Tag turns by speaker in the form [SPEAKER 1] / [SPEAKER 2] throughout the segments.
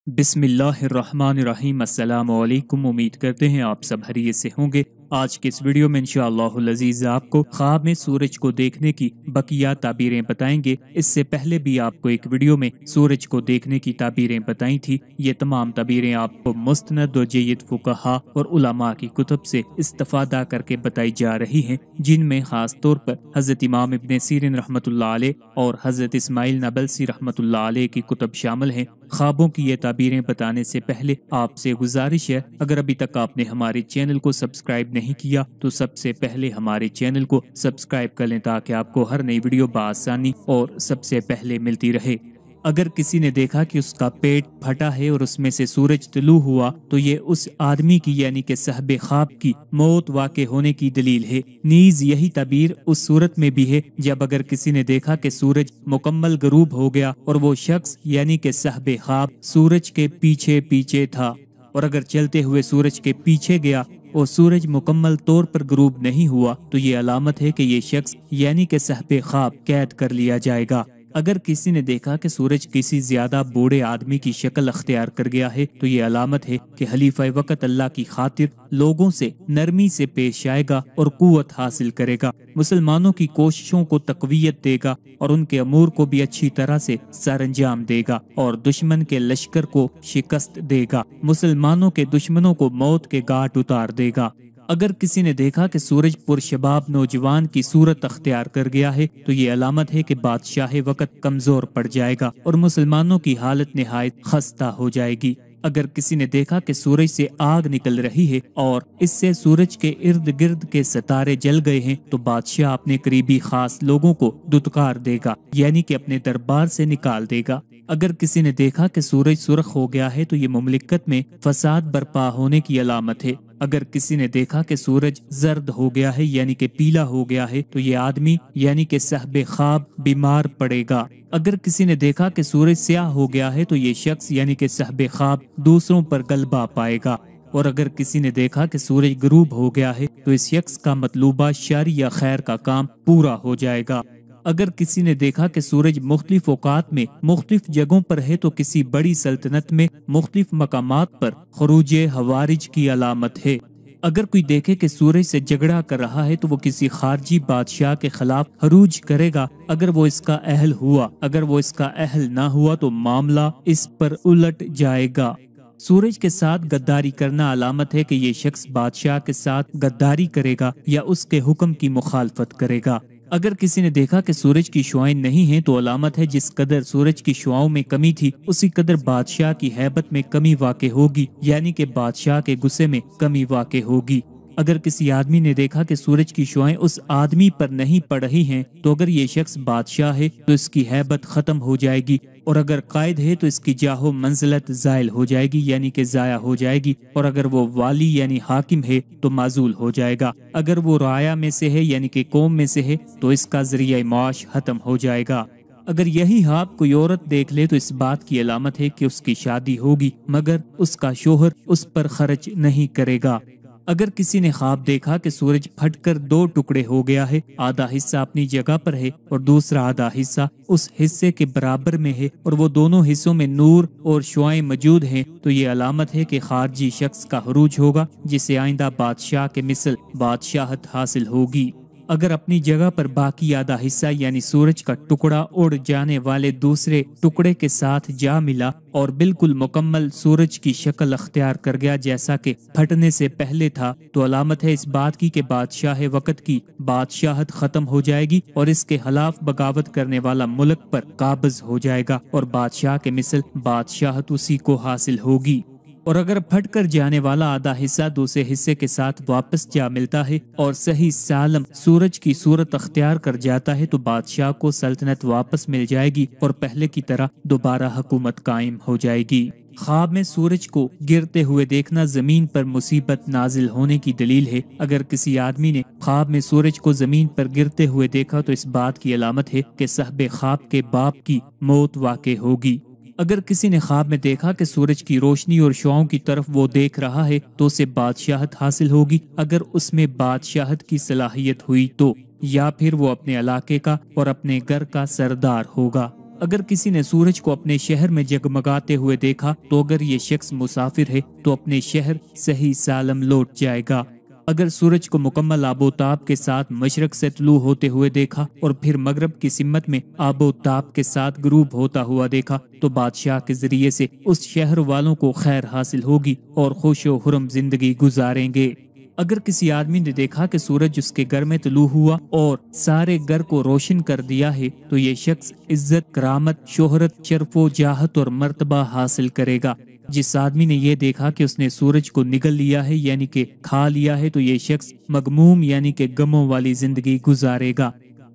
[SPEAKER 1] बिस्मिल्लाहिर्रहमानिर्रहीम। अस्सलाम वालेकुम। उम्मीद करते हैं आप सब खैरियत से होंगे। आज के इस वीडियो में इंशाअल्लाहुल अज़ीज़ आपको ख्वाब में सूरज को देखने की बकिया ताबीरें बताएंगे। इससे पहले भी आपको एक वीडियो में सूरज को देखने की ताबीरें बताई थी। ये तमाम ताबीरें आपको मुस्तनद व जय्यद फुक़हा और उलमा की कुतुब से इस्तिफ़ादा करके बताई जा रही हैं, जिनमें खास तौर पर हज़रत इमाम इब्न सीरीन रहमतुल्लाह अलैह और हज़रत इस्माइल नबलसी रहमतुल्लाह अलैह की कुतुब शामिल हैं। ख्वाबों की ये ताबीरें बताने से पहले आपसे गुजारिश है, अगर अभी तक आपने हमारे चैनल को सब्सक्राइब नहीं किया तो सबसे पहले हमारे चैनल को सब्सक्राइब कर लें ताकि आपको हर नई वीडियो बआसानी और सबसे पहले मिलती रहे। अगर किसी ने देखा कि उसका पेट फटा है और उसमें से सूरज तुलू हुआ तो ये उस आदमी की यानी कि साहिब ख्वाब की मौत वाक़े होने की दलील है। नीज यही ताबीर उस सूरत में भी है जब अगर किसी ने देखा कि सूरज मुकम्मल गरूब हो गया और वो शख्स यानी कि साहिब ख्वाब सूरज के पीछे पीछे था, और अगर चलते हुए सूरज के पीछे गया और सूरज मुकम्मल तौर पर गरूब नहीं हुआ तो ये अलामत है कि ये शख्स यानी कि साहिब ख्वाब कैद कर लिया जाएगा। अगर किसी ने देखा कि सूरज किसी ज्यादा बूढ़े आदमी की शक्ल अख्तियार कर गया है तो ये अलामत है कि खलीफा वक्त अल्लाह की खातिर लोगों से नरमी से पेश आएगा और कुव्वत हासिल करेगा, मुसलमानों की कोशिशों को तकवीयत देगा और उनके अमूर को भी अच्छी तरह से सरअंजाम देगा और दुश्मन के लश्कर को शिकस्त देगा, मुसलमानों के दुश्मनों को मौत के घाट उतार देगा। अगर किसी ने देखा कि सूरज पुरशबाब नौजवान की सूरत अख्तियार कर गया है तो ये अलामत है कि बादशाह वक्त कमजोर पड़ जाएगा और मुसलमानों की हालत निहायत खस्ता हो जाएगी। अगर किसी ने देखा कि सूरज से आग निकल रही है और इससे सूरज के इर्द गिर्द के सितारे जल गए हैं तो बादशाह अपने करीबी खास लोगों को दुत्कार देगा यानी कि अपने दरबार से निकाल देगा। अगर किसी ने देखा कि सूरज सुर्ख हो गया है तो ये मुमलिकत में फसाद बर्पा होने की अलामत है। अगर किसी ने देखा कि सूरज जर्द हो गया है यानी कि पीला हो गया है तो ये आदमी यानी कि साहिब ख्वाब बीमार पड़ेगा। अगर किसी ने देखा कि सूरज स्याह हो गया है तो ये शख्स यानी कि साहिब ख्वाब दूसरों पर गलबा पाएगा। और अगर किसी ने देखा कि सूरज गरूब हो गया है तो इस शख्स का मतलूबा शर या खैर का काम पूरा हो जाएगा। अगर किसी ने देखा कि सूरज मुख्तलिफ औकात में मुख्तलिफ जगहों पर है तो किसी बड़ी सल्तनत में मुख्तलिफ मकामात पर खरूज हवारिज की अलामत है। अगर कोई देखे कि सूरज से झगड़ा कर रहा है तो वो किसी खारजी बादशाह के खिलाफ खरूज करेगा। अगर वो इसका अहल हुआ, अगर वो इसका अहल ना हुआ तो मामला इस पर उलट जाएगा। सूरज के साथ गद्दारी करना अलामत है कि ये शख्स बादशाह के साथ गद्दारी करेगा या उसके हुक्म की मुखालफत करेगा। अगर किसी ने देखा कि सूरज की शुआएं नहीं हैं तो अलामत है जिस कदर सूरज की शुआओं में कमी थी उसी कदर बादशाह की हैबत में कमी वाक़े होगी यानी कि बादशाह के गुस्से में कमी वाक़े होगी। अगर किसी आदमी ने देखा कि सूरज की शुआएं उस आदमी पर नहीं पड़ रही हैं तो अगर ये शख्स बादशाह है तो इसकी हैबत खत्म हो जाएगी, और अगर कायद है तो इसकी जाहो मंजिलत ज़ायल हो जाएगी यानी कि ज़ाया हो जाएगी, और अगर वो वाली यानी हाकिम है तो माजूल हो जाएगा। अगर वो राया में से है यानी कि कौम में से है तो इसका जरिया माश खत्म हो जाएगा। अगर यही हाथ कोई औरत देख ले तो इस बात की अलामत है कि उसकी शादी होगी मगर उसका शोहर उस पर खर्च नहीं करेगा। अगर किसी ने ख्वाब देखा कि सूरज फटकर दो टुकड़े हो गया है, आधा हिस्सा अपनी जगह पर है और दूसरा आधा हिस्सा उस हिस्से के बराबर में है और वो दोनों हिस्सों में नूर और शुआएं मौजूद हैं, तो ये अलामत है कि खारजी शख्स का हुरूज होगा जिसे आइंदा बादशाह के मिसल बादशाहत हासिल होगी। अगर अपनी जगह पर बाकी आधा हिस्सा यानी सूरज का टुकड़ा उड़ जाने वाले दूसरे टुकड़े के साथ जा मिला और बिल्कुल मुकम्मल सूरज की शक्ल अख्तियार कर गया जैसा कि फटने से पहले था, तो अलामत है इस बात की कि बादशाह वक्त की बादशाहत खत्म हो जाएगी और इसके खिलाफ बगावत करने वाला मुल्क पर काबिज हो जाएगा और बादशाह के मिसल बादशाहत उसी को हासिल होगी। और अगर फटकर जाने वाला आधा हिस्सा दूसरे हिस्से के साथ वापस जा मिलता है और सही सालम सूरज की सूरत अख्तियार कर जाता है तो बादशाह को सल्तनत वापस मिल जाएगी और पहले की तरह दोबारा हुकूमत कायम हो जाएगी। ख्वाब में सूरज को गिरते हुए देखना जमीन पर मुसीबत नाजिल होने की दलील है। अगर किसी आदमी ने ख्वाब में सूरज को जमीन पर गिरते हुए देखा तो इस बात की अलामत है कि साहिब ख्वाब के बाप की मौत वाक़े होगी। अगर किसी ने ख्वाब में देखा कि सूरज की रोशनी और शुआओं की तरफ वो देख रहा है तो उसे बादशाहत हासिल होगी। अगर उसमें बादशाहत की सलाहियत हुई तो, या फिर वो अपने इलाके का और अपने घर का सरदार होगा। اگر کسی نے سورج کو اپنے شہر میں جگمگاتے ہوئے دیکھا تو اگر یہ شخص مسافر ہے تو اپنے شہر صحیح سالم لوٹ جائے گا۔ اگر سورج کو مکمل آب و تاب کے ساتھ مشرق سے طلوع ہوتے ہوئے دیکھا اور پھر مغرب کی سمت میں آب و تاب کے ساتھ غروب ہوتا ہوا دیکھا تو بادشاہ کے ذریعے سے اس شہر والوں کو خیر حاصل ہوگی اور خوش و خرم زندگی گزاریں گے۔ اگر کسی آدمی نے دیکھا کہ سورج اس کے گھر میں طلوع ہوا اور سارے گھر کو روشن کر دیا ہے تو یہ شخص عزت، کرامت، شہرت، شرف و جاہت اور مرتبہ حاصل کرے گا۔ جس آدمی نے یہ دیکھا کہ اس نے سورج کو نگل لیا ہے یعنی کہ کھا لیا ہے تو یہ شخص مغموم یعنی کہ غموں والی زندگی گزارے گا۔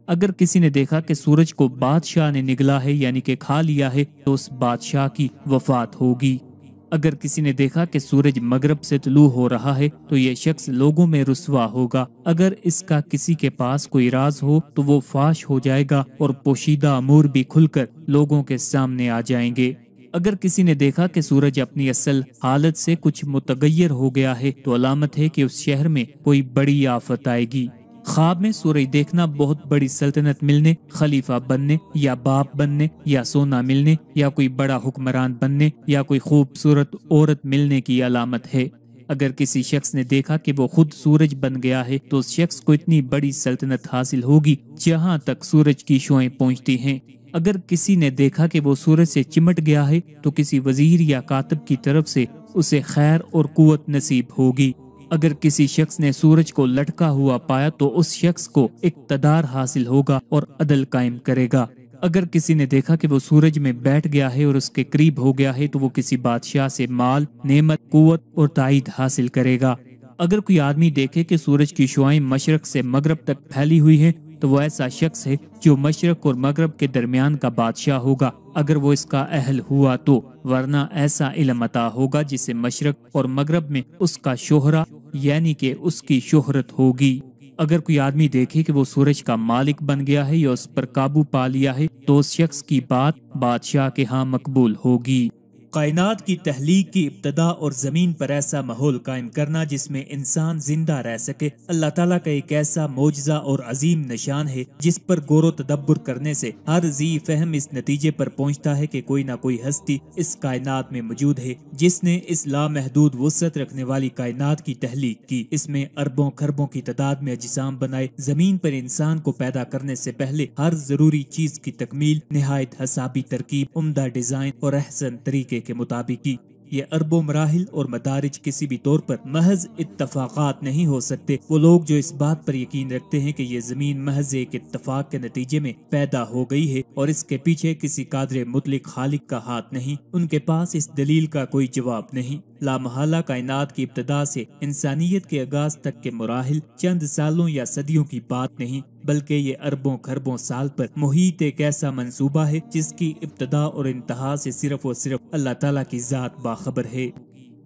[SPEAKER 1] اگر کسی نے دیکھا کہ سورج کو بادشاہ نے نگلا ہے یعنی کہ کھا لیا ہے تو اس بادشاہ کی وفات ہوگی۔ اگر کسی نے دیکھا کہ سورج مغرب سے طلوع ہو رہا ہے تو یہ شخص لوگوں میں رسوا ہوگا۔ اگر اس کا کسی کے پاس کوئی راز ہو تو وہ فاش ہو جائے گا اور پوشیدہ امور بھی کھل کر لوگوں کے سامنے آ جائیں گے۔ اگر کسی نے دیکھا کہ سورج اپنی اصل حالت سے کچھ متغیر ہو گیا ہے تو علامت ہے کہ اس شہر میں کوئی بڑی آفت آئے گی۔ خواب میں سورج دیکھنا بہت بڑی سلطنت ملنے، خلیفہ بننے یا باپ بننے یا سونا ملنے یا کوئی بڑا حکمران بننے یا کوئی خوبصورت عورت ملنے کی علامت ہے۔ اگر کسی شخص نے دیکھا کہ وہ خود سورج بن گیا ہے تو اس شخص کو اتنی بڑی سلطنت حاصل ہوگی جہاں تک سورج کی شعاعیں پہنچتی ہیں۔ اگر کسی نے دیکھا کہ وہ سورج سے چمٹ گیا ہے تو کسی وزیر یا کاتب کی طرف سے اسے خیر اور قوت نصیب ہوگی۔ اگر کسی شخص نے سورج کو لٹکا ہوا پایا تو اس شخص کو اقتدار حاصل ہوگا اور عدل قائم کرے گا۔ اگر کسی نے دیکھا کہ وہ سورج میں بیٹھ گیا ہے اور اس کے قریب ہو گیا ہے تو وہ کسی بادشاہ سے مال، نعمت، قوت اور تائید حاصل کرے گا۔ اگر کوئی آدمی دیکھے کہ سورج کی شعاعیں مشرق سے مغرب تک پھیلی ہوئی ہیں تو وہ ایسا شخص ہے جو مشرق اور مغرب کے درمیان کا بادشاہ ہوگا اگر وہ اس کا اہل ہوا تو، ورنہ ایسا علم عطا ہوگا جسے مشرق اور مغرب میں اس کا شہرہ یعنی کہ اس کی شہرت ہوگی۔ اگر کوئی آدمی دیکھے کہ وہ سورج کا مالک بن گیا ہے یا اس پر قابو پا لیا ہے تو اس شخص کی بات بادشاہ کے ہاں مقبول ہوگی۔
[SPEAKER 2] کائنات کی تخلیق کی ابتدا اور زمین پر ایسا ماحول قائم کرنا جس میں انسان زندہ رہ سکے اللہ تعالیٰ کا ایک ایسا معجزہ اور عظیم نشان ہے جس پر غور و تدبر کرنے سے ہر ذی فہم اس نتیجے پر پہنچتا ہے کہ کوئی نہ کوئی ہستی اس کائنات میں موجود ہے جس نے اس لامحدود وسعت رکھنے والی کائنات کی تخلیق کی۔ اس میں اربوں خربوں کی تعداد میں اجسام بنائے، زمین پر انسان کو پیدا کرنے سے پہلے ہر ضروری چیز کی تکمیل، نہایت حسابی ترکیب، عمدہ ڈیزائن اور احسن طریقے کے مطابق کی۔ یہ اربوں مراحل اور مدارج کسی بھی طور پر محض اتفاقات نہیں ہو سکتے۔ وہ لوگ جو اس بات پر یقین رکھتے ہیں کہ یہ زمین محض ایک اتفاق کے نتیجے میں پیدا ہو گئی ہے اور اس کے پیچھے کسی قادر مطلق خالق کا ہاتھ نہیں، ان کے پاس اس دلیل کا کوئی جواب نہیں۔ لامحالہ کائنات کی ابتدا سے انسانیت کے آغاز تک کے مراحل چند سالوں یا صدیوں کی بات نہیں بلکہ یہ اربوں خربوں سال پر محیط ایک ایسا منصوبہ ہے جس کی ابتدا اور انتہا سے صرف اور صرف اللہ تعالیٰ کی ذات باخبر ہے۔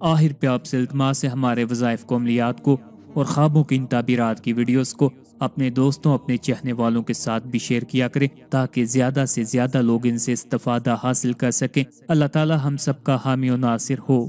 [SPEAKER 1] آخر پہ آپ سے التماس ہے ہمارے وظائف کو، عملیات کو اور خوابوں کی ان تعبیرات کی ویڈیوز کو اپنے دوستوں، اپنے چاہنے والوں کے ساتھ بھی شیئر کیا کریں تاکہ زیادہ سے زیادہ لوگ ان سے استفادہ حاصل کر سکیں۔ اللہ تعالی ہم سب کا حامی و ناصر ہو۔